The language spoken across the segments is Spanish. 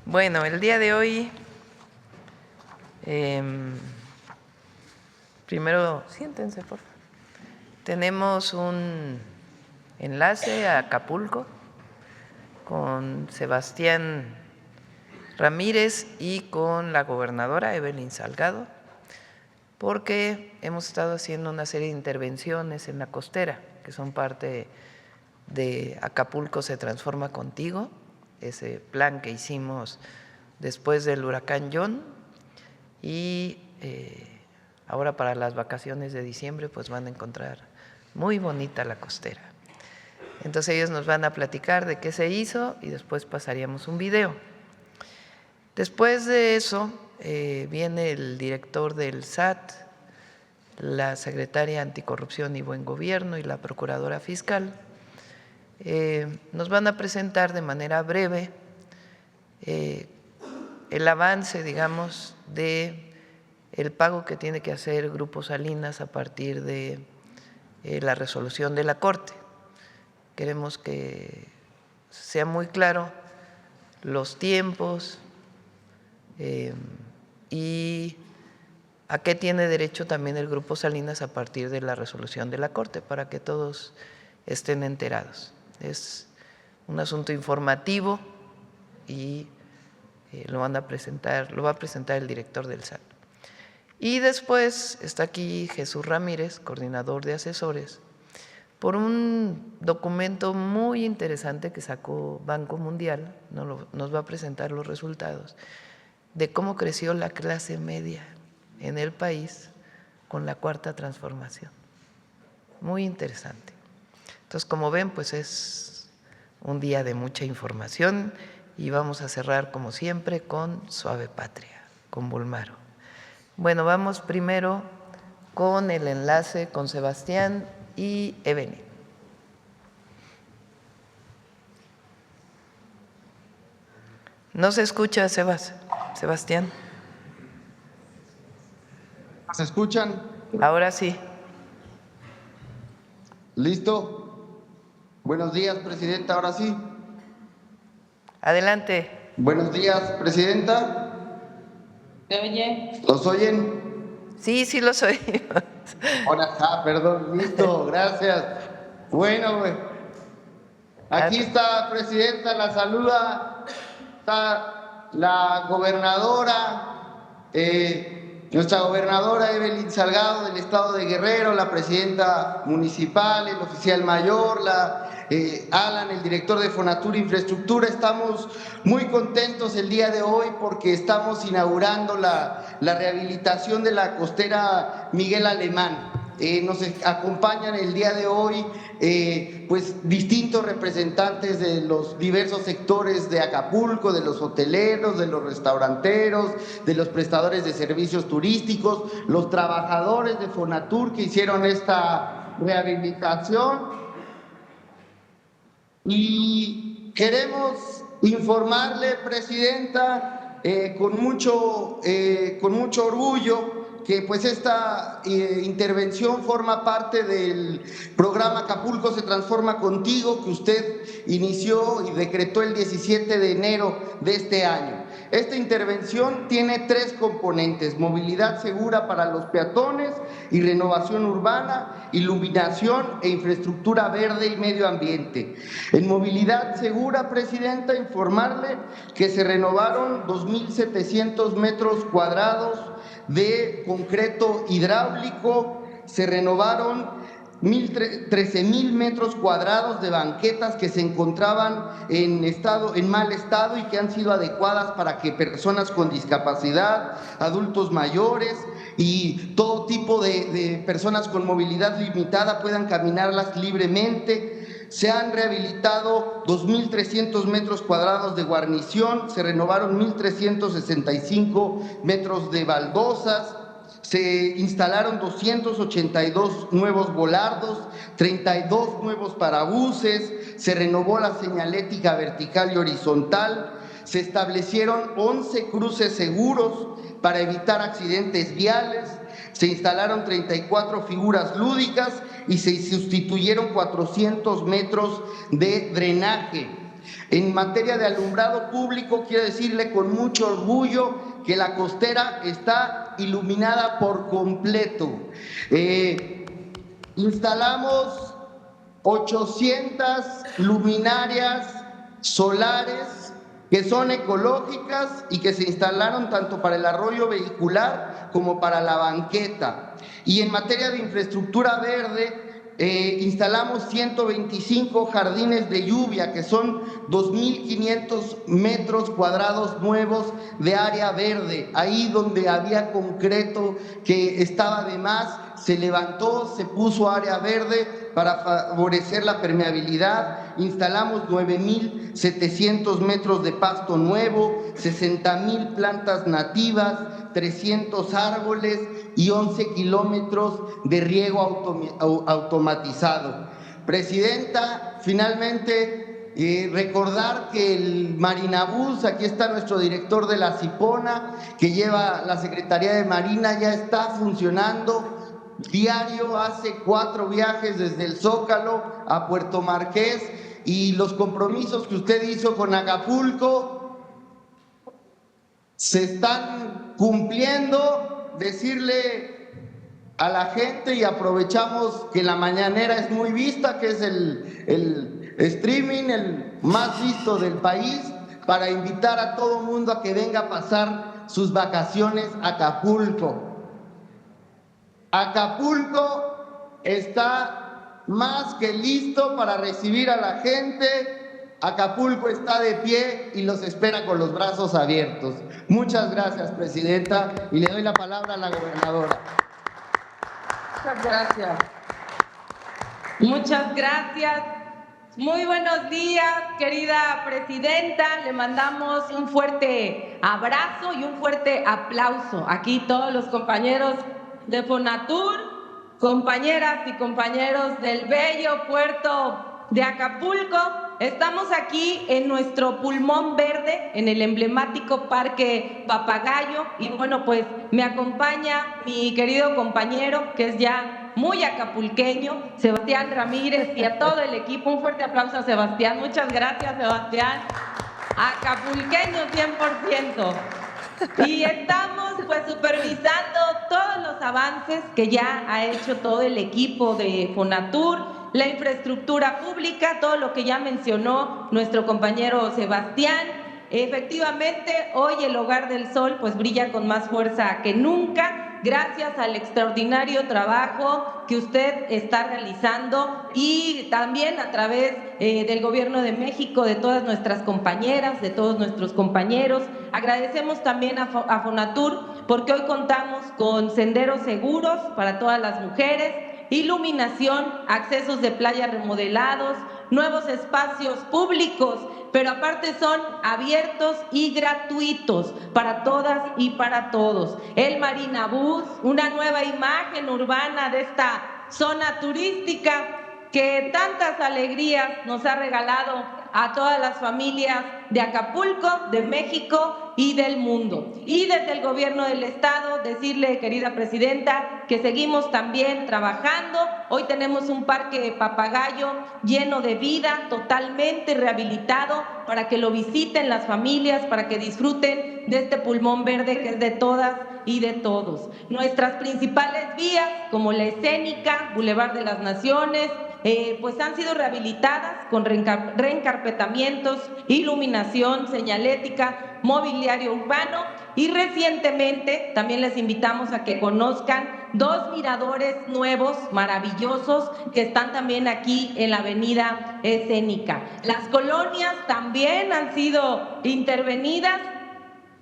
Bueno, el día de hoy, primero siéntense, por favor. Tenemos un enlace a Acapulco con Sebastián Ramírez y con la gobernadora Evelyn Salgado, porque hemos estado haciendo una serie de intervenciones en la costera, que son parte de Acapulco se transforma contigo, ese plan que hicimos después del huracán John, y ahora para las vacaciones de diciembre pues van a encontrar muy bonita la costera. Entonces ellos nos van a platicar de qué se hizo y después pasaríamos un video. Después de eso viene el director del SAT, la secretaria Anticorrupción y Buen Gobierno y la procuradora fiscal. Nos van a presentar de manera breve el avance, digamos, de el pago que tiene que hacer Grupo Salinas a partir de la resolución de la Corte. Queremos que sea muy claro los tiempos y a qué tiene derecho también el Grupo Salinas a partir de la resolución de la Corte, para que todos estén enterados. Es un asunto informativo y lo va a presentar el director del SAT. Y después está aquí Jesús Ramírez, coordinador de asesores, por un documento muy interesante que sacó Banco Mundial, nos va a presentar los resultados de cómo creció la clase media en el país con la Cuarta Transformación. Muy interesante. Entonces, como ven, pues es un día de mucha información y vamos a cerrar, como siempre, con Suave Patria, con Bulmaro. Bueno, vamos primero con el enlace con Sebastián y Evelyn. No se escucha, Sebastián. ¿Se escuchan? Ahora sí. ¿Listo? Buenos días, Presidenta, ahora sí. Adelante. Buenos días, Presidenta. ¿Se oye? ¿Los oyen? Sí, sí los oímos. Ahora, perdón, listo, gracias. Bueno, aquí está, Presidenta, la saluda, está la gobernadora, nuestra gobernadora Evelyn Salgado del Estado de Guerrero, la presidenta municipal, el oficial mayor, Alan, el director de Fonatur Infraestructura. Estamos muy contentos el día de hoy porque estamos inaugurando la rehabilitación de la costera Miguel Alemán. Nos acompañan el día de hoy pues distintos representantes de los diversos sectores de Acapulco, de los hoteleros, de los restauranteros, de los prestadores de servicios turísticos, los trabajadores de Fonatur que hicieron esta rehabilitación. Y queremos informarle, Presidenta, con mucho orgullo, que pues esta intervención forma parte del programa Acapulco se transforma contigo, que usted inició y decretó el 17 de enero de este año. Esta intervención tiene 3 componentes: movilidad segura para los peatones y renovación urbana, iluminación e infraestructura verde y medio ambiente. En movilidad segura, Presidenta, informarle que se renovaron 2.700 metros cuadrados de concreto hidráulico, se renovaron 13,000 metros cuadrados de banquetas que se encontraban en mal estado y que han sido adecuadas para que personas con discapacidad, adultos mayores y todo tipo de personas con movilidad limitada puedan caminarlas libremente. Se han rehabilitado 2.300 metros cuadrados de guarnición, se renovaron 1.365 metros de baldosas, se instalaron 282 nuevos volardos, 32 nuevos parabuses, se renovó la señalética vertical y horizontal, se establecieron 11 cruces seguros para evitar accidentes viales, se instalaron 34 figuras lúdicas y se sustituyeron 400 metros de drenaje. En materia de alumbrado público, quiero decirle con mucho orgullo que la costera está iluminada por completo. Instalamos 800 luminarias solares que son ecológicas y que se instalaron tanto para el arroyo vehicular como para la banqueta. Y en materia de infraestructura verde, instalamos 125 jardines de lluvia, que son 2.500 metros cuadrados nuevos de área verde. Ahí donde había concreto que estaba de más, se levantó, se puso área verde para favorecer la permeabilidad. Instalamos 9.700 metros de pasto nuevo, 60.000 plantas nativas, 300 árboles y 11 kilómetros de riego automatizado. Presidenta, finalmente recordar que el Marinabús, aquí está nuestro director de la Cipona, que lleva la Secretaría de Marina, ya está funcionando. Diario hace 4 viajes desde el Zócalo a Puerto Marqués, y los compromisos que usted hizo con Acapulco se están cumpliendo. Decirle a la gente, y aprovechamos que la mañanera es muy vista, que es el streaming el más visto del país, para invitar a todo mundo a que venga a pasar sus vacaciones a Acapulco. Acapulco está más que listo para recibir a la gente. Acapulco está de pie y los espera con los brazos abiertos. Muchas gracias, presidenta, y le doy la palabra a la gobernadora. Muchas gracias. Muchas gracias. Muy buenos días, querida presidenta. Le mandamos un fuerte abrazo y un fuerte aplauso. Aquí todos los compañeros de Fonatur, compañeras y compañeros del bello puerto de Acapulco. Estamos aquí en nuestro pulmón verde, en el emblemático Parque Papagayo, y bueno, pues me acompaña mi querido compañero, que es ya muy acapulqueño, Sebastián Ramírez, y a todo el equipo. Un fuerte aplauso a Sebastián. Muchas gracias, Sebastián. Acapulqueño 100%. Y estamos pues supervisando todos los avances que ya ha hecho todo el equipo de Fonatur, la infraestructura pública, todo lo que ya mencionó nuestro compañero Sebastián. Efectivamente, hoy el Hogar del Sol pues brilla con más fuerza que nunca, gracias al extraordinario trabajo que usted está realizando, y también a través del Gobierno de México, de todas nuestras compañeras, de todos nuestros compañeros. Agradecemos también a Fonatur porque hoy contamos con senderos seguros para todas las mujeres, iluminación, accesos de playa remodelados, nuevos espacios públicos, pero aparte son abiertos y gratuitos para todas y para todos. El Marinabús, una nueva imagen urbana de esta zona turística que tantas alegrías nos ha regalado a todas las familias de Acapulco, de México y del mundo. Y desde el Gobierno del Estado, decirle, querida presidenta, que seguimos también trabajando. Hoy tenemos un Parque Papagayo lleno de vida, totalmente rehabilitado, para que lo visiten las familias, para que disfruten de este pulmón verde que es de todas y de todos. Nuestras principales vías, como la Escénica, Boulevard de las Naciones, pues han sido rehabilitadas con reencarpetamientos, iluminación, señalética, mobiliario urbano, y recientemente también les invitamos a que conozcan 2 miradores nuevos, maravillosos, que están también aquí en la avenida Escénica. Las colonias también han sido intervenidas.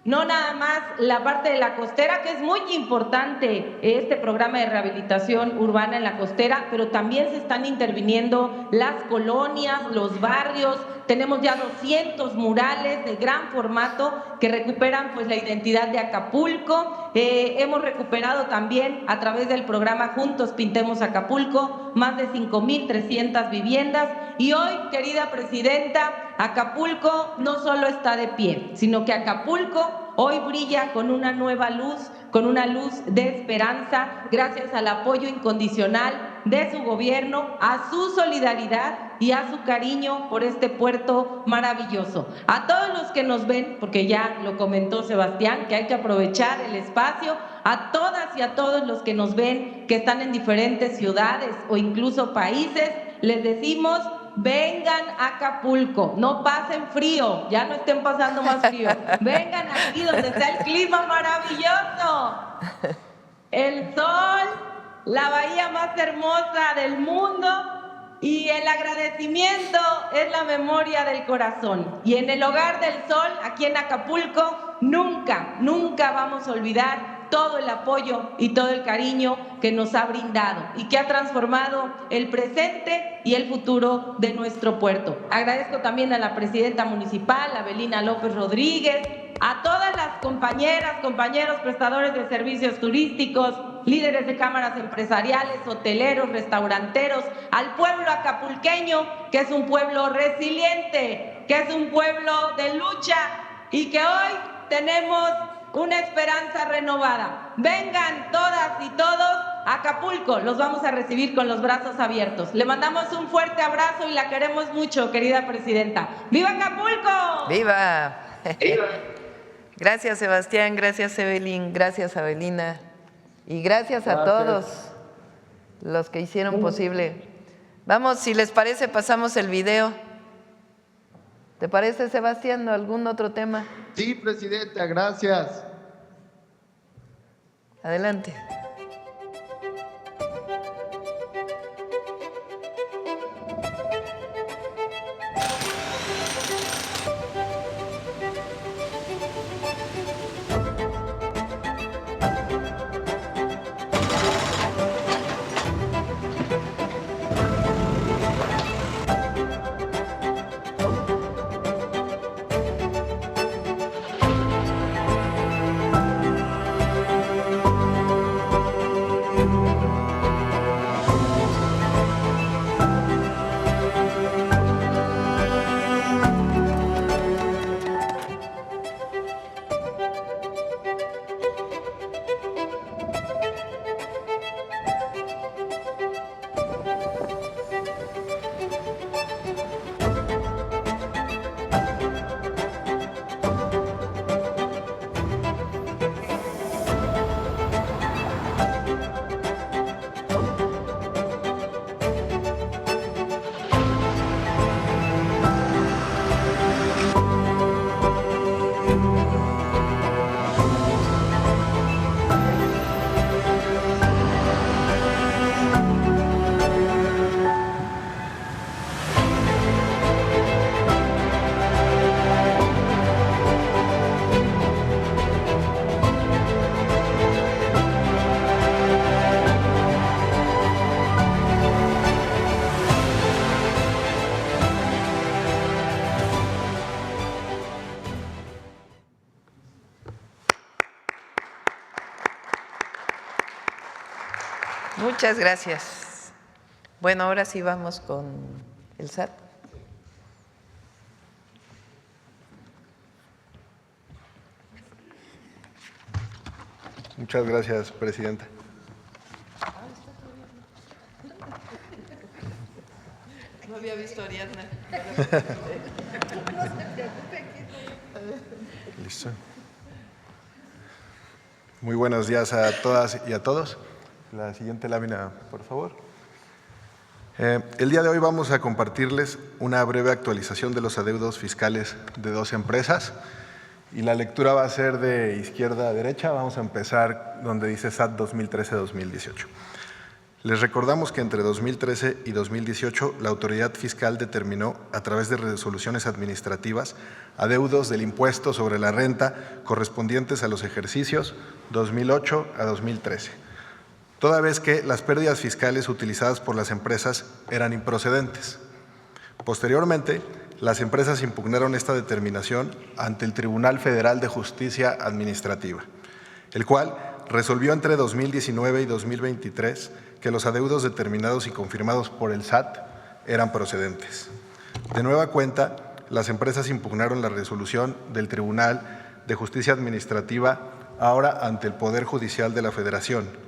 No nada más la parte de la costera, que es muy importante este programa de rehabilitación urbana en la costera, pero también se están interviniendo las colonias, los barrios. Tenemos ya 200 murales de gran formato que recuperan pues la identidad de Acapulco. Hemos recuperado también a través del programa Juntos Pintemos Acapulco más de 5,300 viviendas. Y hoy, querida presidenta, Acapulco no solo está de pie, sino que Acapulco hoy brilla con una nueva luz, con una luz de esperanza, gracias al apoyo incondicional de su gobierno, a su solidaridad y a su cariño por este puerto maravilloso. A todos los que nos ven, porque ya lo comentó Sebastián, que hay que aprovechar el espacio, a todas y a todos los que nos ven, que están en diferentes ciudades o incluso países, les decimos: vengan a Acapulco, no pasen frío, ya no estén pasando más frío, vengan aquí donde está el clima maravilloso, el sol, la bahía más hermosa del mundo, y el agradecimiento es la memoria del corazón. Y en el Hogar del Sol, aquí en Acapulco, nunca, nunca vamos a olvidar todo el apoyo y todo el cariño que nos ha brindado y que ha transformado el presente y el futuro de nuestro puerto. Agradezco también a la presidenta municipal, Abelina López Rodríguez, a todas las compañeras, compañeros prestadores de servicios turísticos, líderes de cámaras empresariales, hoteleros, restauranteros, al pueblo acapulqueño, que es un pueblo resiliente, que es un pueblo de lucha y que hoy tenemos una esperanza renovada. Vengan todas y todos a Acapulco, los vamos a recibir con los brazos abiertos. Le mandamos un fuerte abrazo y la queremos mucho, querida presidenta. ¡Viva Acapulco! ¡Viva! Gracias, Sebastián, gracias, Evelyn, gracias, Abelina, y gracias a todos los que hicieron posible. Vamos, si les parece, pasamos el video. ¿Te parece, Sebastián, algún otro tema? Sí, presidenta, gracias. Adelante. Muchas gracias. Bueno, ahora sí vamos con el SAT. Muchas gracias, presidenta. No había visto a Ariadna. Listo. Muy buenos días a todas y a todos. La siguiente lámina, por favor. El día de hoy vamos a compartirles una breve actualización de los adeudos fiscales de dos empresas y la lectura va a ser de izquierda a derecha. Vamos a empezar donde dice SAT 2013-2018. Les recordamos que entre 2013 y 2018 la autoridad fiscal determinó a través de resoluciones administrativas adeudos del impuesto sobre la renta correspondientes a los ejercicios 2008 a 2013. Toda vez que las pérdidas fiscales utilizadas por las empresas eran improcedentes. Posteriormente, las empresas impugnaron esta determinación ante el Tribunal Federal de Justicia Administrativa, el cual resolvió entre 2019 y 2023 que los adeudos determinados y confirmados por el SAT eran procedentes. De nueva cuenta, las empresas impugnaron la resolución del Tribunal de Justicia Administrativa ahora ante el Poder Judicial de la Federación,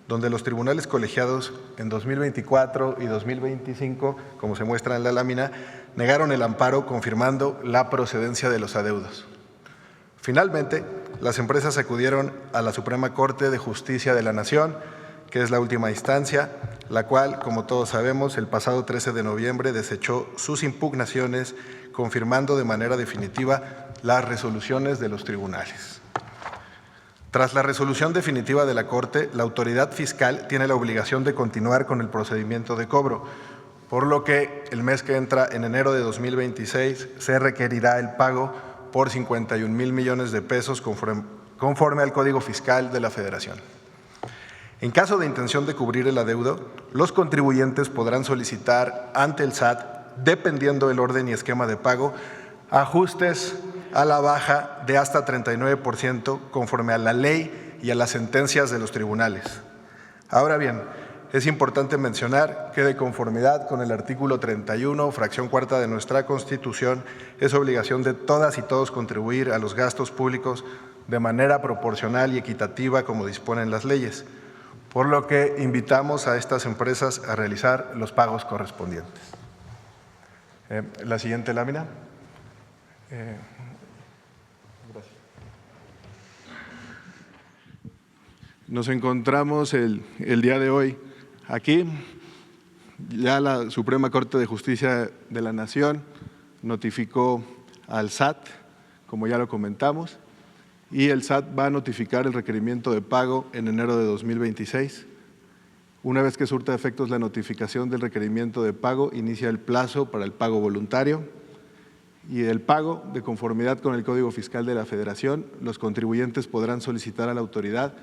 donde los tribunales colegiados en 2024 y 2025, como se muestra en la lámina, negaron el amparo confirmando la procedencia de los adeudos. Finalmente, las empresas acudieron a la Suprema Corte de Justicia de la Nación, que es la última instancia, la cual, como todos sabemos, el pasado 13 de noviembre desechó sus impugnaciones, confirmando de manera definitiva las resoluciones de los tribunales. Tras la resolución definitiva de la Corte, la autoridad fiscal tiene la obligación de continuar con el procedimiento de cobro, por lo que el mes que entra, en enero de 2026, se requerirá el pago por 51,000 millones de pesos conforme al Código Fiscal de la Federación. En caso de intención de cubrir el adeudo, los contribuyentes podrán solicitar ante el SAT, dependiendo del orden y esquema de pago, ajustes a la baja de hasta 39% conforme a la ley y a las sentencias de los tribunales. Ahora bien, es importante mencionar que de conformidad con el artículo 31, fracción cuarta de nuestra Constitución, es obligación de todas y todos contribuir a los gastos públicos de manera proporcional y equitativa como disponen las leyes, por lo que invitamos a estas empresas a realizar los pagos correspondientes. La siguiente lámina. Gracias. Nos encontramos el día de hoy aquí. Ya la Suprema Corte de Justicia de la Nación notificó al SAT, como ya lo comentamos, y el SAT va a notificar el requerimiento de pago en enero de 2026. Una vez que surta efectos la notificación del requerimiento de pago, inicia el plazo para el pago voluntario y el pago de conformidad con el Código Fiscal de la Federación. Los contribuyentes podrán solicitar a la autoridad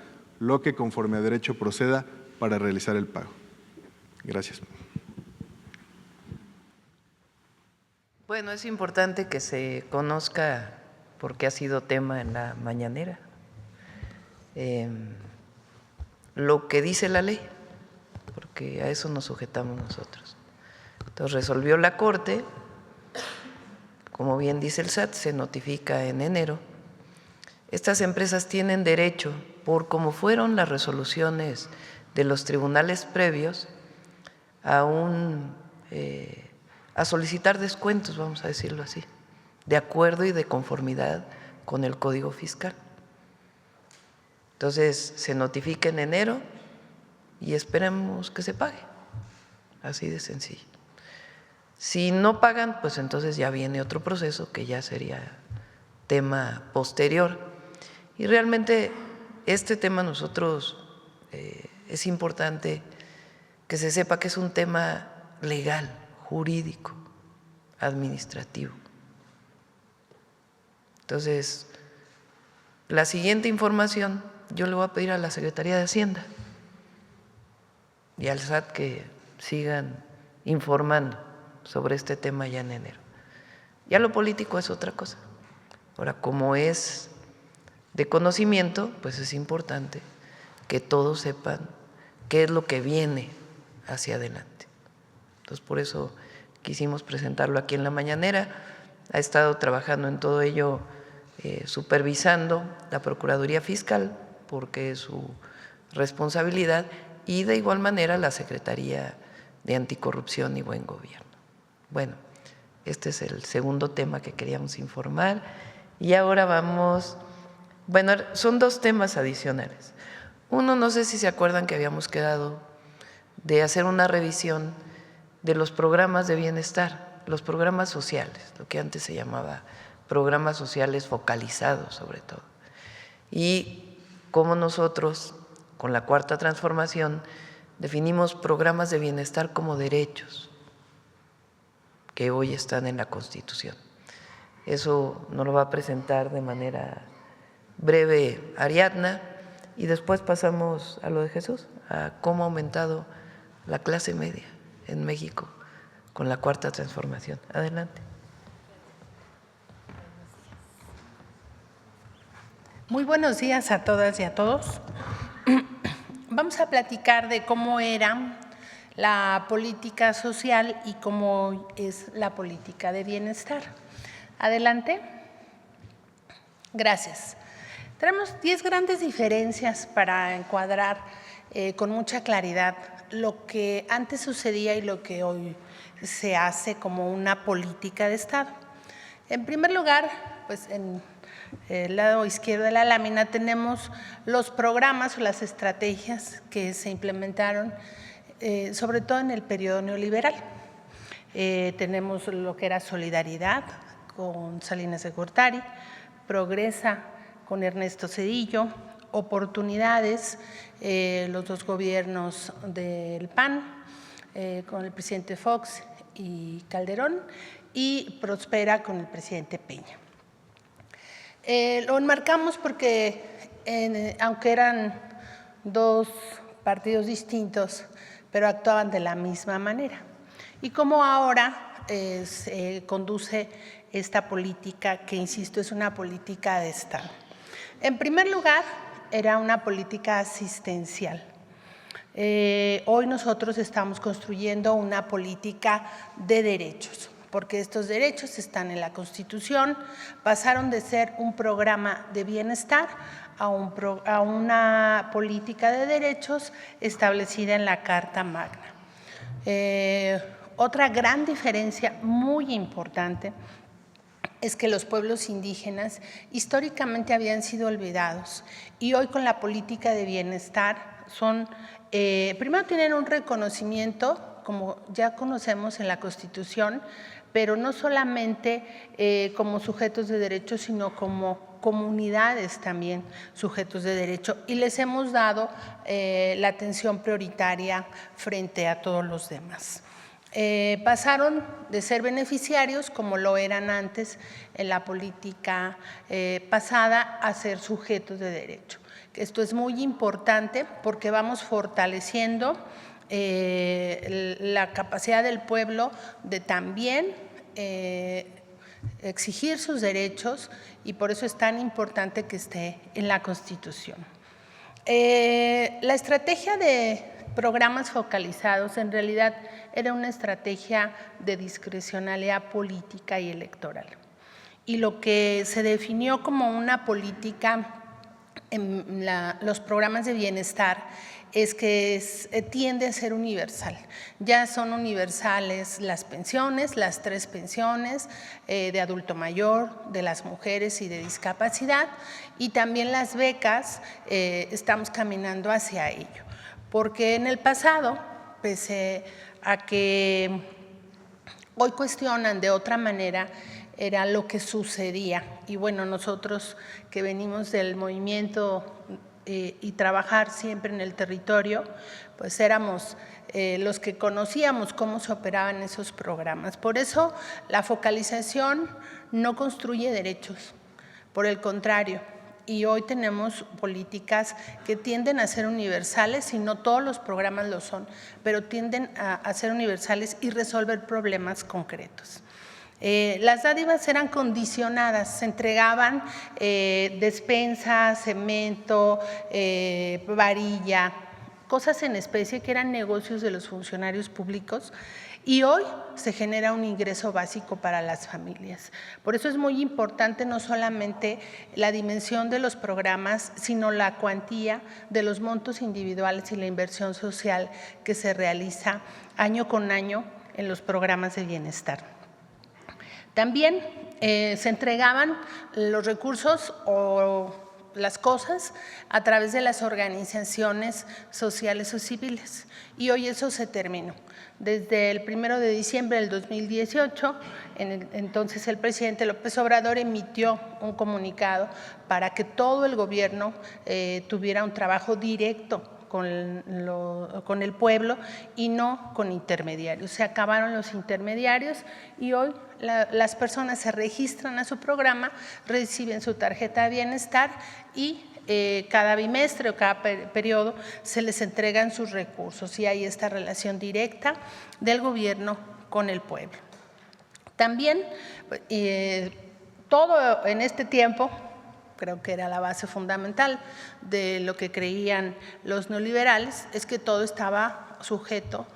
lo que conforme a derecho proceda para realizar el pago. Gracias. Bueno, es importante que se conozca, porque ha sido tema en la mañanera, lo que dice la ley, porque a eso nos sujetamos nosotros. Entonces resolvió la Corte, como bien dice el SAT, se notifica en enero. Estas empresas tienen derecho, por como fueron las resoluciones de los tribunales previos, a solicitar descuentos, vamos a decirlo así, de acuerdo y de conformidad con el Código Fiscal. Entonces, se notifica en enero y esperemos que se pague, así de sencillo. Si no pagan, pues entonces ya viene otro proceso que ya sería tema posterior. Y realmente este tema nosotros es importante que se sepa que es un tema legal, jurídico, administrativo. Entonces, la siguiente información yo le voy a pedir a la Secretaría de Hacienda y al SAT que sigan informando sobre este tema ya en enero. Ya lo político es otra cosa. Ahora, como es de conocimiento, pues es importante que todos sepan qué es lo que viene hacia adelante. Entonces, por eso quisimos presentarlo aquí en la mañanera. Ha estado trabajando en todo ello, supervisando la Procuraduría Fiscal, porque es su responsabilidad, y de igual manera la Secretaría de Anticorrupción y Buen Gobierno. Bueno, este es el segundo tema que queríamos informar. Y ahora vamos, bueno, son dos temas adicionales. Uno, no sé si se acuerdan que habíamos quedado de hacer una revisión de los programas de bienestar, los programas sociales, lo que antes se llamaba programas sociales focalizados sobre todo. Y cómo nosotros, con la Cuarta Transformación, definimos programas de bienestar como derechos que hoy están en la Constitución. Eso nos lo va a presentar de manera breve Ariadna y después pasamos a lo de Jesús, a cómo ha aumentado la clase media en México con la Cuarta Transformación. Adelante. Muy buenos días a todas y a todos. Vamos a platicar de cómo era la política social y cómo es la política de bienestar. Adelante. Gracias. Tenemos 10 grandes diferencias para encuadrar con mucha claridad lo que antes sucedía y lo que hoy se hace como una política de Estado. En primer lugar, pues en el lado izquierdo de la lámina tenemos los programas o las estrategias que se implementaron, sobre todo en el periodo neoliberal. Tenemos lo que era Solidaridad con Salinas de Gortari, Progresa con Ernesto Zedillo, Oportunidades, los dos gobiernos del PAN, con el presidente Fox y Calderón, y Prospera con el presidente Peña. Lo enmarcamos porque, aunque eran dos partidos distintos, pero actuaban de la misma manera. Y como ahora se conduce esta política, que insisto, es una política de Estado. En primer lugar, era una política asistencial. Hoy nosotros estamos construyendo una política de derechos, porque estos derechos están en la Constitución, pasaron de ser un programa de bienestar a una política de derechos establecida en la Carta Magna. Otra gran diferencia muy importante es que los pueblos indígenas históricamente habían sido olvidados y hoy con la política de bienestar son, primero tienen un reconocimiento, como ya conocemos en la Constitución, pero no solamente como sujetos de derecho, sino como comunidades también sujetos de derecho, y les hemos dado la atención prioritaria frente a todos los demás. Pasaron de ser beneficiarios, como lo eran antes en la política pasada, a ser sujetos de derecho. Esto es muy importante porque vamos fortaleciendo la capacidad del pueblo de también exigir sus derechos, y por eso es tan importante que esté en la Constitución. La estrategia de programas focalizados en realidad era una estrategia de discrecionalidad política y electoral. Y lo que se definió como una política en los programas de bienestar es que tiende a ser universal. Ya son universales las pensiones, las 3 pensiones de adulto mayor, de las mujeres y de discapacidad, y también las becas, estamos caminando hacia ello. Porque en el pasado, pese a que hoy cuestionan de otra manera, era lo que sucedía. Y bueno, nosotros que venimos del movimiento y trabajar siempre en el territorio, pues éramos los que conocíamos cómo se operaban esos programas. Por eso la focalización no construye derechos, por el contrario. Y hoy tenemos políticas que tienden a ser universales, y no todos los programas lo son, pero tienden a ser universales y resolver problemas concretos. Las dádivas eran condicionadas, se entregaban despensa, cemento, varilla, cosas en especie que eran negocios de los funcionarios públicos, y hoy se genera un ingreso básico para las familias. Por eso es muy importante no solamente la dimensión de los programas, sino la cuantía de los montos individuales y la inversión social que se realiza año con año en los programas de bienestar. También se entregaban los recursos o las cosas a través de las organizaciones sociales o civiles, y hoy eso se terminó. Desde el 1 de diciembre del 2018, entonces el presidente López Obrador emitió un comunicado para que todo el gobierno tuviera un trabajo directo con el pueblo y no con intermediarios. Se acabaron los intermediarios y hoy las personas se registran a su programa, reciben su tarjeta de bienestar y cada bimestre o cada periodo se les entregan sus recursos, y hay esta relación directa del gobierno con el pueblo. También todo en este tiempo, creo que era la base fundamental de lo que creían los neoliberales, es que todo estaba sujeto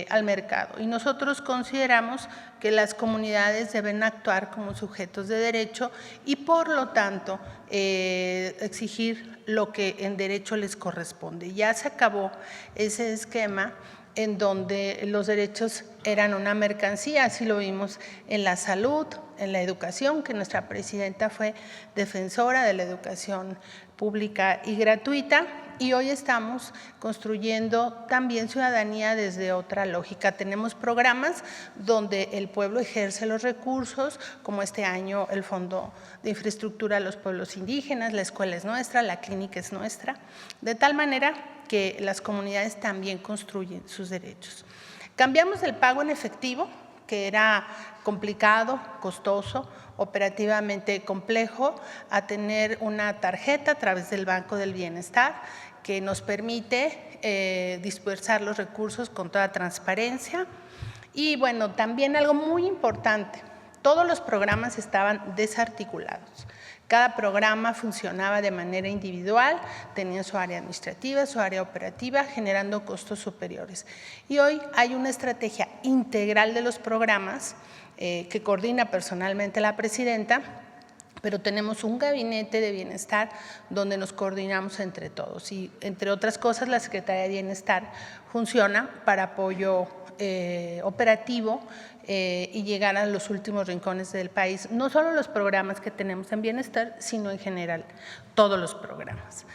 al mercado. Y nosotros consideramos que las comunidades deben actuar como sujetos de derecho y, por lo tanto, exigir lo que en derecho les corresponde. Ya se acabó ese esquema en donde los derechos eran una mercancía, así lo vimos en la salud, en la educación, que nuestra presidenta fue defensora de la educación pública y gratuita, y hoy estamos construyendo también ciudadanía desde otra lógica. Tenemos programas donde el pueblo ejerce los recursos, como este año el Fondo de Infraestructura a los Pueblos Indígenas, la escuela es nuestra, la clínica es nuestra, de tal manera que las comunidades también construyen sus derechos. Cambiamos el pago en efectivo, que era complicado, costoso, operativamente complejo, a tener una tarjeta a través del Banco del Bienestar que nos permite dispersar los recursos con toda transparencia. Y bueno, también algo muy importante, todos los programas estaban desarticulados. Cada programa funcionaba de manera individual, tenía su área administrativa, su área operativa, generando costos superiores. Y hoy hay una estrategia integral de los programas que coordina personalmente la presidenta, pero tenemos un gabinete de bienestar donde nos coordinamos entre todos. Y, entre otras cosas, la Secretaría de Bienestar funciona para apoyo operativo y llegar a los últimos rincones del país, no solo los programas que tenemos en bienestar, sino en general todos los programas.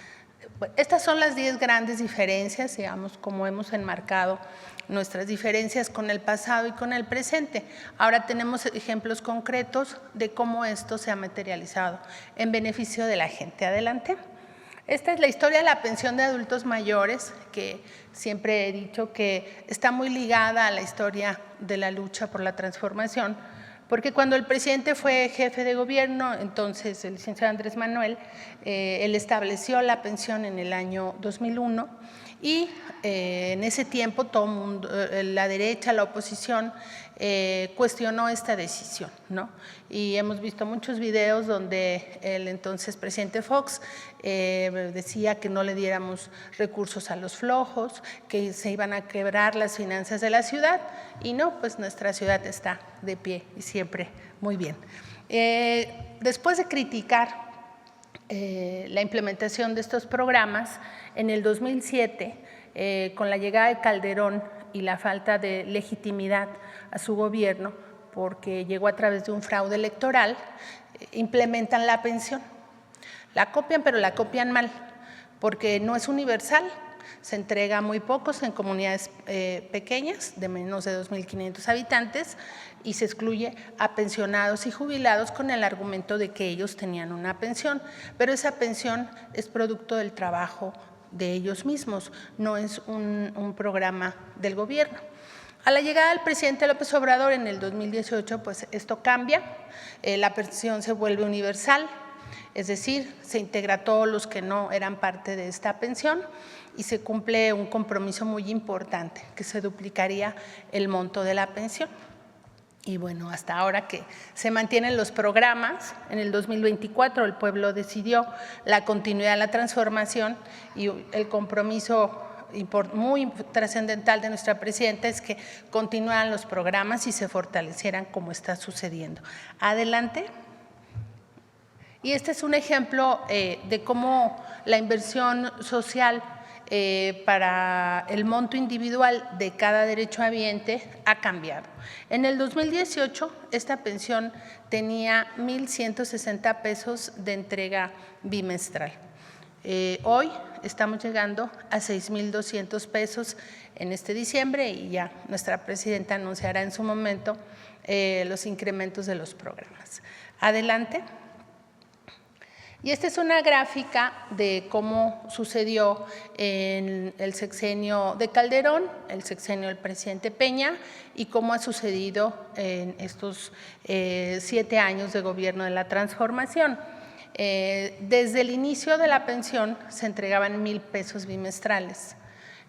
Estas son las 10 grandes diferencias, digamos, como hemos enmarcado nuestras diferencias con el pasado y con el presente. Ahora tenemos ejemplos concretos de cómo esto se ha materializado en beneficio de la gente. Adelante. Esta es la historia de la pensión de adultos mayores, que siempre he dicho que está muy ligada a la historia de la lucha por la transformación, porque cuando el presidente fue jefe de gobierno, entonces el licenciado Andrés Manuel, él estableció la pensión en el año 2001 y en ese tiempo todo el mundo, la derecha, la oposición, cuestionó esta decisión, ¿no? Y hemos visto muchos videos donde el entonces presidente Fox decía que no le diéramos recursos a los flojos, que se iban a quebrar las finanzas de la ciudad, y no, pues nuestra ciudad está de pie y siempre muy bien. Después de criticar la implementación de estos programas, en el 2007, con la llegada de Calderón y la falta de legitimidad a su gobierno, porque llegó a través de un fraude electoral, implementan la pensión. La copian, pero la copian mal, porque no es universal, se entrega a muy pocos en comunidades pequeñas, de menos de 2.500 habitantes, y se excluye a pensionados y jubilados con el argumento de que ellos tenían una pensión, pero esa pensión es producto del trabajo de ellos mismos, no es un programa del gobierno. A la llegada del presidente López Obrador en el 2018, pues esto cambia, la pensión se vuelve universal, es decir, se integra a todos los que no eran parte de esta pensión y se cumple un compromiso muy importante, que se duplicaría el monto de la pensión. Y bueno, hasta ahora que se mantienen los programas, en el 2024 el pueblo decidió la continuidad de la transformación y el compromiso muy trascendental de nuestra presidenta es que continuaran los programas y se fortalecieran como está sucediendo. Adelante. Y este es un ejemplo de cómo la inversión social para el monto individual de cada derechohabiente ha cambiado. En el 2018, esta pensión tenía 1,160 pesos de entrega bimestral. Hoy estamos llegando a 6,200 pesos en este diciembre y ya nuestra presidenta anunciará en su momento los incrementos de los programas. Adelante. Y esta es una gráfica de cómo sucedió en el sexenio de Calderón, el sexenio del presidente Peña y cómo ha sucedido en estos 7 años de gobierno de la transformación. Desde el inicio de la pensión se entregaban 1,000 pesos bimestrales.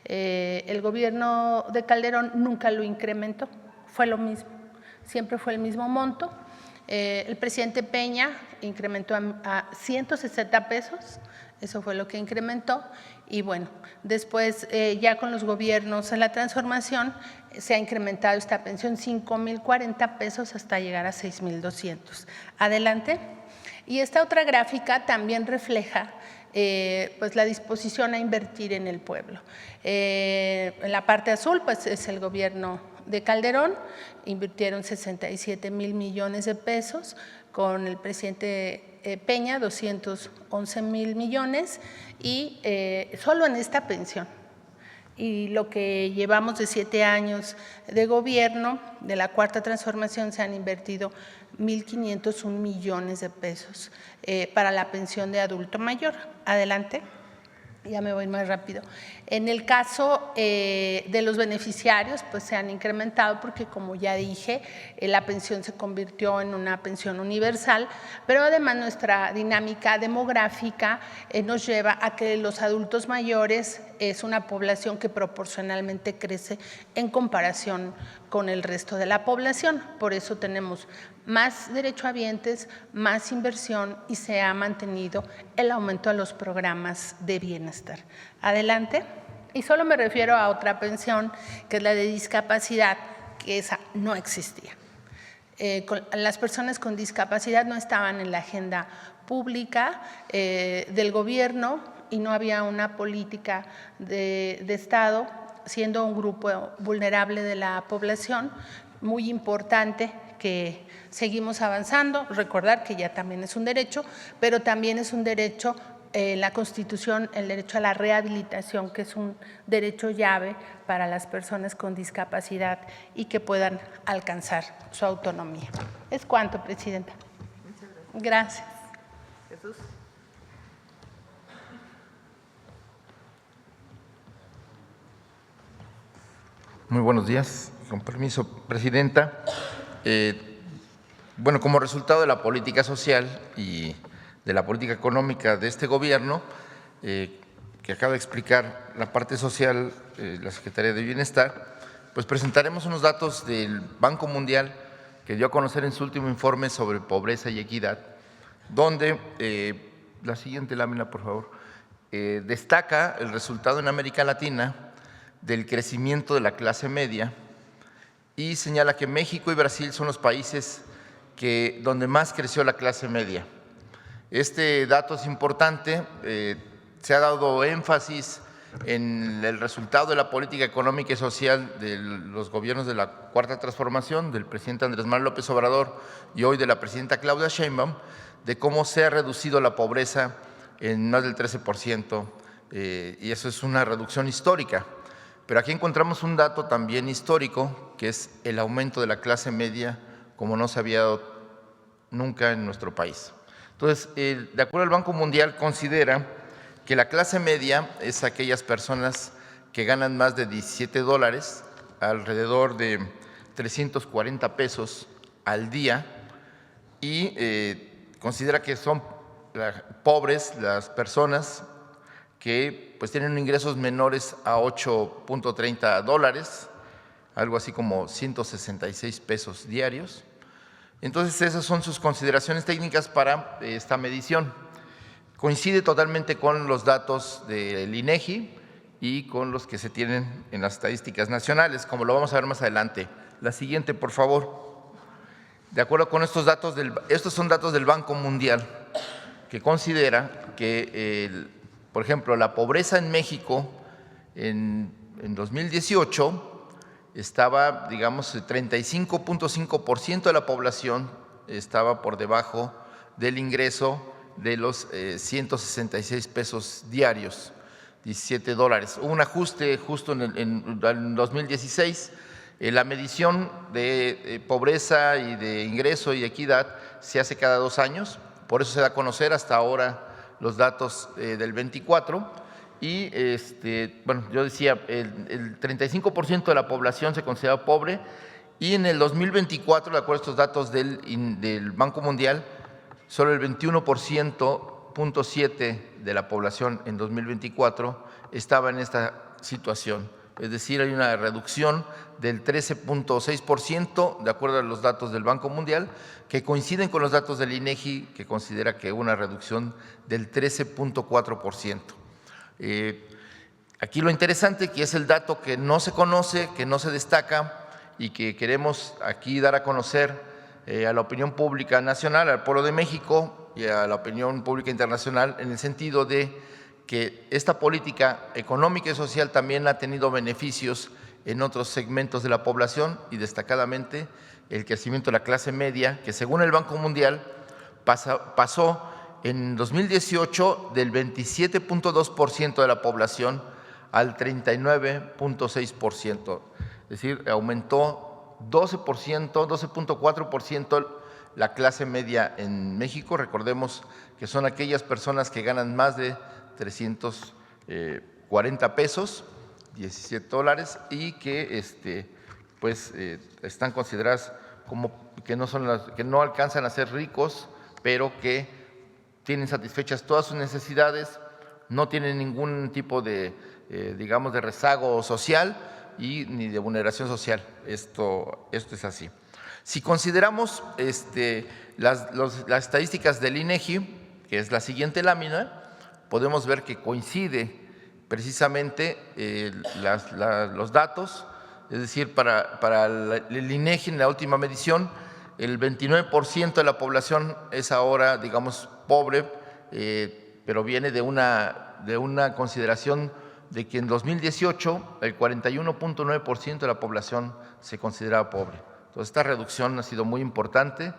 El gobierno de Calderón nunca lo incrementó, fue lo mismo, siempre fue el mismo monto. El presidente Peña incrementó a 160 pesos, eso fue lo que incrementó. Y bueno, después ya con los gobiernos en la transformación se ha incrementado esta pensión 5,040 pesos hasta llegar a 6,200. Adelante. Y esta otra gráfica también refleja pues la disposición a invertir en el pueblo. En la parte azul pues es el gobierno de Calderón, invirtieron 67,000 millones de pesos, con el presidente Peña 211,000 millones y solo en esta pensión. Y lo que llevamos de 7 años de gobierno, de la Cuarta Transformación, se han invertido 1,501 millones de pesos para la pensión de adulto mayor. Adelante. Ya me voy más rápido. En el caso de los beneficiarios, pues se han incrementado porque, como ya dije, la pensión se convirtió en una pensión universal, pero además nuestra dinámica demográfica nos lleva a que los adultos mayores es una población que proporcionalmente crece en comparación con el resto de la población. Por eso tenemos más derechohabientes, más inversión y se ha mantenido el aumento de los programas de bienestar. Adelante. Y solo me refiero a otra pensión, que es la de discapacidad, que esa no existía. Las personas con discapacidad no estaban en la agenda pública del gobierno y no había una política de Estado, siendo un grupo vulnerable de la población, muy importante, que seguimos avanzando. Recordar que ya también es un derecho, pero también es un derecho la Constitución, el derecho a la rehabilitación, que es un derecho llave para las personas con discapacidad y que puedan alcanzar su autonomía. ¿Es cuánto, Presidenta? Muchas Gracias. gracias. Jesús. Muy buenos días. Con permiso, Presidenta. Bueno, como resultado de la política social y de la política económica de este gobierno, que acaba de explicar la parte social, la Secretaría de Bienestar, pues presentaremos unos datos del Banco Mundial que dio a conocer en su último informe sobre pobreza y equidad, donde, la siguiente lámina, por favor, destaca el resultado en América Latina del crecimiento de la clase media y señala que México y Brasil son los países donde más creció la clase media. Este dato es importante, se ha dado énfasis en el resultado de la política económica y social de los gobiernos de la Cuarta Transformación, del presidente Andrés Manuel López Obrador y hoy de la presidenta Claudia Sheinbaum, de cómo se ha reducido la pobreza en más del 13%, y eso es una reducción histórica. Pero aquí encontramos un dato también histórico, que es el aumento de la clase media como no se había dado nunca en nuestro país. Entonces, de acuerdo al Banco Mundial, considera que la clase media es aquellas personas que ganan más de $17, alrededor de 340 pesos al día, y considera que son pobres las personas que pues tienen ingresos menores a $8.30, algo así como 166 pesos diarios. Entonces, esas son sus consideraciones técnicas para esta medición. Coincide totalmente con los datos del INEGI y con los que se tienen en las estadísticas nacionales, como lo vamos a ver más adelante. La siguiente, por favor. De acuerdo con estos datos, estos son datos del Banco Mundial, que considera que, por ejemplo, la pobreza en México en 2018 estaba, digamos, 35.5% de la población estaba por debajo del ingreso de los 166 pesos diarios, $17. Hubo un ajuste justo en 2016. La medición de pobreza y de ingreso y equidad se hace cada 2 años, por eso se da a conocer hasta ahora los datos del 24. Y bueno, yo decía, el 35% de la población se considera pobre y en el 2024, de acuerdo a estos datos del Banco Mundial, solo el 21.7% de la población en 2024 estaba en esta situación es decir, hay una reducción del 13.6%, de acuerdo a los datos del Banco Mundial, que coinciden con los datos del INEGI, que considera que hubo una reducción del 13.4%. Aquí lo interesante, que es el dato que no se conoce, que no se destaca y que queremos aquí dar a conocer a la opinión pública nacional, al pueblo de México y a la opinión pública internacional, en el sentido de que esta política económica y social también ha tenido beneficios en otros segmentos de la población y destacadamente el crecimiento de la clase media, que según el Banco Mundial pasó en 2018 del 27.2% de la población al 39.6%, es decir, aumentó 12.4% la clase media en México. Recordemos que son aquellas personas que ganan más de 340 pesos, 17 dólares, y que están consideradas como que no alcanzan a ser ricos, pero que tienen satisfechas todas sus necesidades, no tienen ningún tipo de, digamos, de rezago social y ni de vulneración social. Esto es así. Si consideramos las estadísticas del INEGI, que es la siguiente lámina, podemos ver que coincide precisamente los datos, es decir, para el INEGI en la última medición, el 29% de la población es ahora, digamos, pobre, pero viene de una consideración de que en 2018 el 41.9% de la población se consideraba pobre. Entonces, esta reducción ha sido muy importante,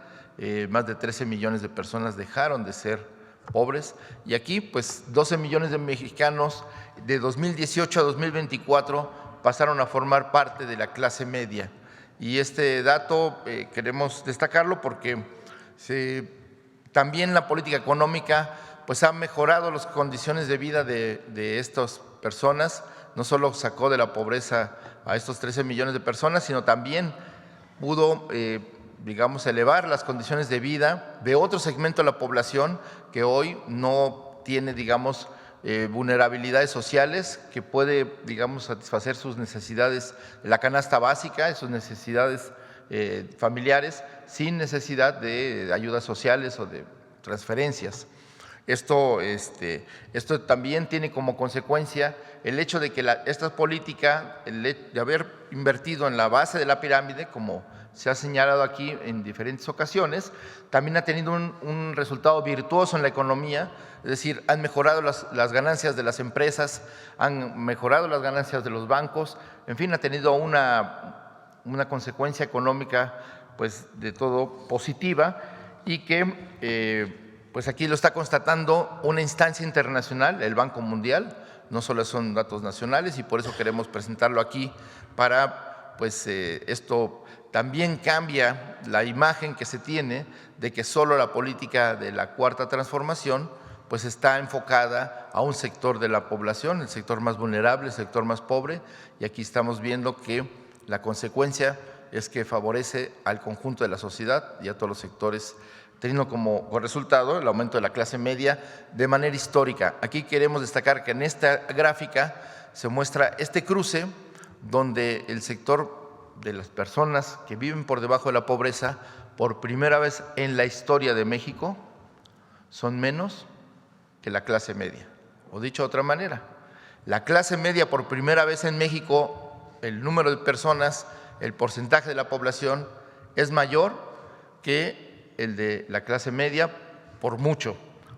más de 13 millones de personas dejaron de ser pobres, y aquí pues 12 millones de mexicanos de 2018 a 2024 pasaron a formar parte de la clase media. Y este dato queremos destacarlo porque también la política económica pues ha mejorado las condiciones de vida de estas personas, no solo sacó de la pobreza a estos 13 millones de personas, sino también pudo digamos, elevar las condiciones de vida de otro segmento de la población que hoy no tiene, digamos, vulnerabilidades sociales, que puede, digamos, satisfacer sus necesidades, la canasta básica, sus necesidades familiares, sin necesidad de ayudas sociales o de transferencias. Esto también tiene como consecuencia el hecho de que esta política, de haber invertido en la base de la pirámide, como se ha señalado aquí en diferentes ocasiones, también ha tenido un resultado virtuoso en la economía, es decir, han mejorado las ganancias de las empresas, han mejorado las ganancias de los bancos, en fin, ha tenido una consecuencia económica pues de todo positiva, y que pues aquí lo está constatando una instancia internacional, el Banco Mundial, no solo son datos nacionales, y por eso queremos presentarlo aquí para pues esto también cambia la imagen que se tiene de que solo la política de la Cuarta Transformación pues está enfocada a un sector de la población, el sector más vulnerable, el sector más pobre, y aquí estamos viendo que la consecuencia es que favorece al conjunto de la sociedad y a todos los sectores, teniendo como resultado el aumento de la clase media de manera histórica. Aquí queremos destacar que en esta gráfica se muestra este cruce donde el sector de las personas que viven por debajo de la pobreza, por primera vez en la historia de México, son menos que la clase media. O dicho de otra manera, la clase media por primera vez en México, el número de personas, el porcentaje de la población es mayor que el de la clase media por mucho,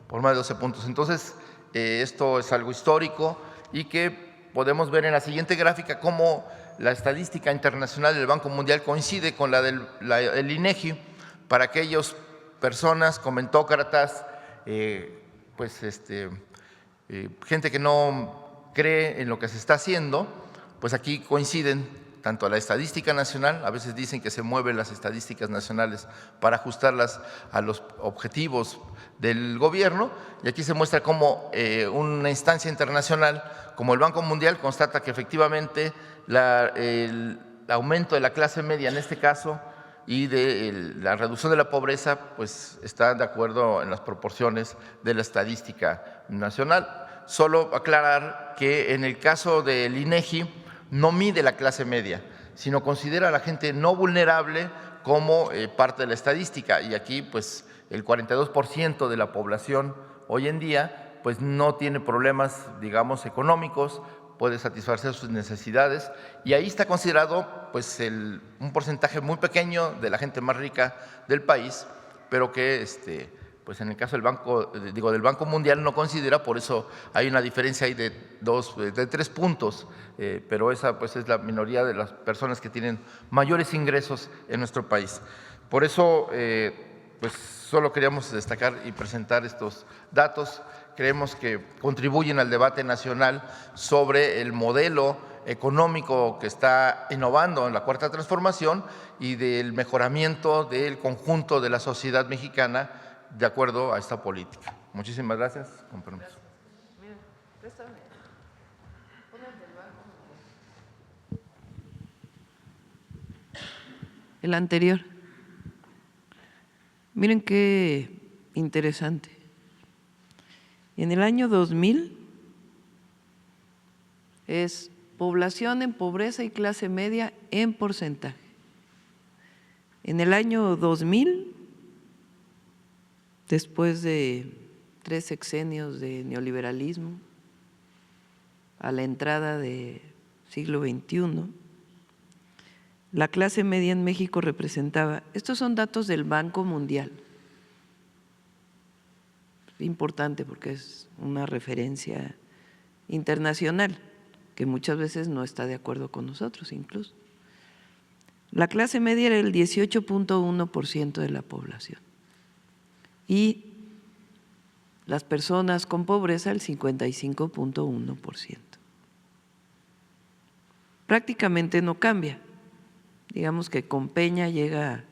por más de 12 puntos. Entonces, esto es algo histórico y que podemos ver en la siguiente gráfica cómo la estadística internacional del Banco Mundial coincide con la del INEGI para aquellas personas comentócratas, gente que no cree en lo que se está haciendo, pues aquí coinciden tanto la estadística nacional, a veces dicen que se mueven las estadísticas nacionales para ajustarlas a los objetivos del gobierno, y aquí se muestra cómo una instancia internacional como el Banco Mundial constata que efectivamente el aumento de la clase media en este caso y de la reducción de la pobreza pues está de acuerdo en las proporciones de la estadística nacional. Solo aclarar que en el caso del INEGI no mide la clase media, sino considera a la gente no vulnerable como parte de la estadística. Y aquí, pues, el 42% de la población hoy en día, pues, no tiene problemas, digamos, económicos, puede satisfacer sus necesidades, y ahí está considerado, pues, un porcentaje muy pequeño de la gente más rica del país, pero que pues en el caso del del Banco Mundial no considera, por eso hay una diferencia ahí de 3 puntos, pero esa pues es la minoría de las personas que tienen mayores ingresos en nuestro país. Por eso, pues solo queríamos destacar y presentar estos datos. Creemos que contribuyen al debate nacional sobre el modelo económico que está innovando en la Cuarta Transformación y del mejoramiento del conjunto de la sociedad mexicana de acuerdo a esta política. Muchísimas gracias. Con permiso. El anterior. Miren qué interesante. En el año 2000 es población en pobreza y clase media en porcentaje. En el año 2000, después de 3 sexenios de neoliberalismo, a la entrada del siglo XXI, la clase media en México representaba, estos son datos del Banco Mundial, importante porque es una referencia internacional que muchas veces no está de acuerdo con nosotros incluso. La clase media era el 18.1% de la población y las personas con pobreza el 55.1%. Prácticamente no cambia, digamos que con Peña llega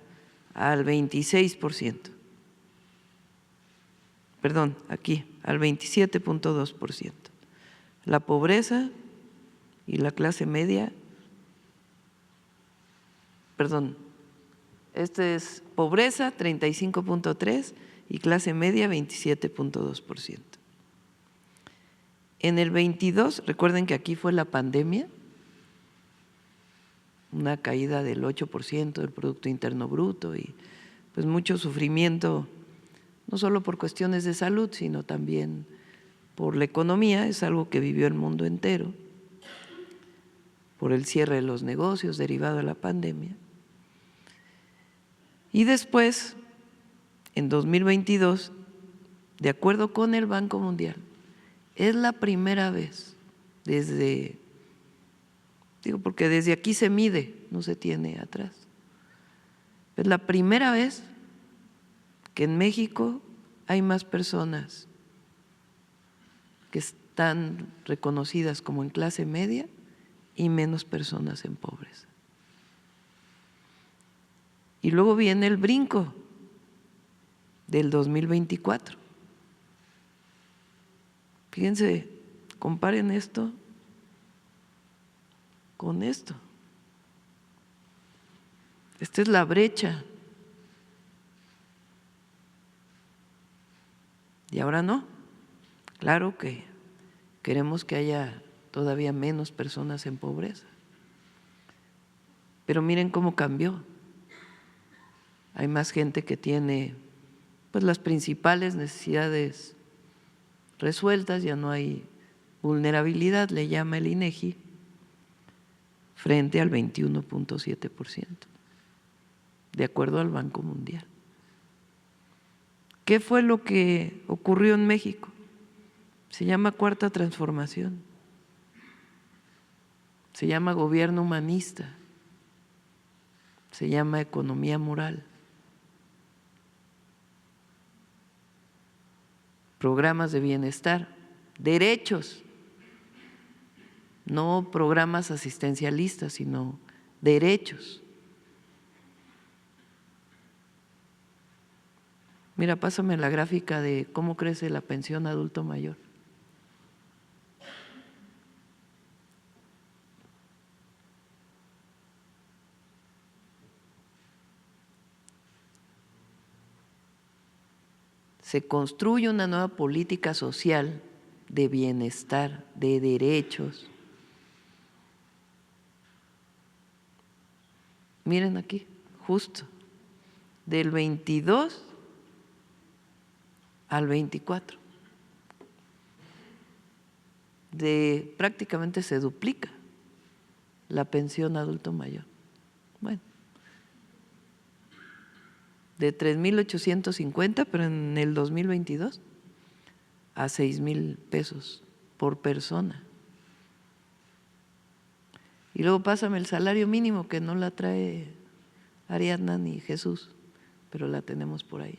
al 26%. Perdón, aquí, al 27.2%. La pobreza y la clase media, perdón, es pobreza 35.3% y clase media 27.2%. En el 22, recuerden que aquí fue la pandemia, una caída del 8% del Producto Interno Bruto y pues mucho sufrimiento, no solo por cuestiones de salud, sino también por la economía, es algo que vivió el mundo entero, por el cierre de los negocios derivado de la pandemia. Y después, en 2022, de acuerdo con el Banco Mundial, es la primera vez porque desde aquí se mide, no se tiene atrás. Es la primera vez que en México hay más personas que están reconocidas como en clase media y menos personas en pobreza. Y luego viene el brinco del 2024. Fíjense, comparen esto con esto. Esta es la brecha. Y ahora no. Claro que queremos que haya todavía menos personas en pobreza. Pero miren cómo cambió. Hay más gente que tiene pues las principales necesidades resueltas, ya no hay vulnerabilidad, le llama el INEGI, frente al 21.7%, de acuerdo al Banco Mundial. ¿Qué fue lo que ocurrió en México? Se llama Cuarta Transformación, se llama gobierno humanista, se llama economía moral, programas de bienestar, derechos, no programas asistencialistas, sino derechos. Mira, pásame la gráfica de cómo crece la pensión adulto mayor. Se construye una nueva política social de bienestar, de derechos, Miren aquí, justo, del 22 al 24. Prácticamente se duplica la pensión adulto mayor. Bueno, de 3,850, pero en el 2022 a 6,000 pesos por persona. Y luego pásame el salario mínimo, que no la trae Ariadna ni Jesús, pero la tenemos por ahí.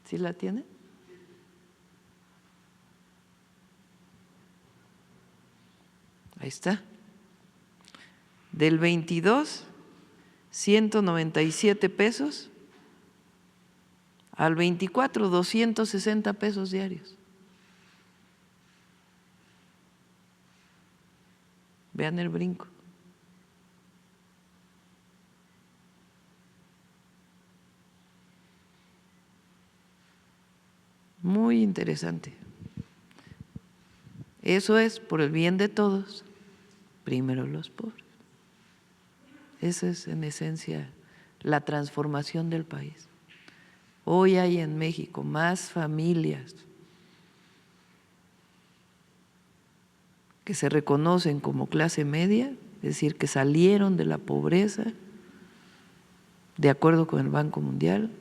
¿Sí la tiene? Ahí está. Del 22, 197 pesos, al 24, 260 pesos diarios. Vean el brinco. Muy interesante. Eso es por el bien de todos, primero los pobres. Esa es en esencia la transformación del país. Hoy hay en México más familias que se reconocen como clase media, es decir, que salieron de la pobreza, de acuerdo con el Banco Mundial,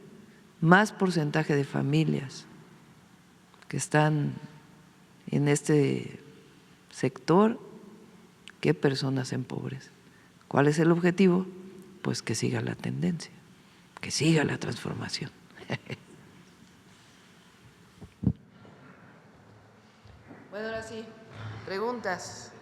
más porcentaje de familias que están en este sector que personas en pobreza. ¿Cuál es el objetivo? Pues que siga la tendencia, que siga la transformación. Bueno, ahora sí, preguntas.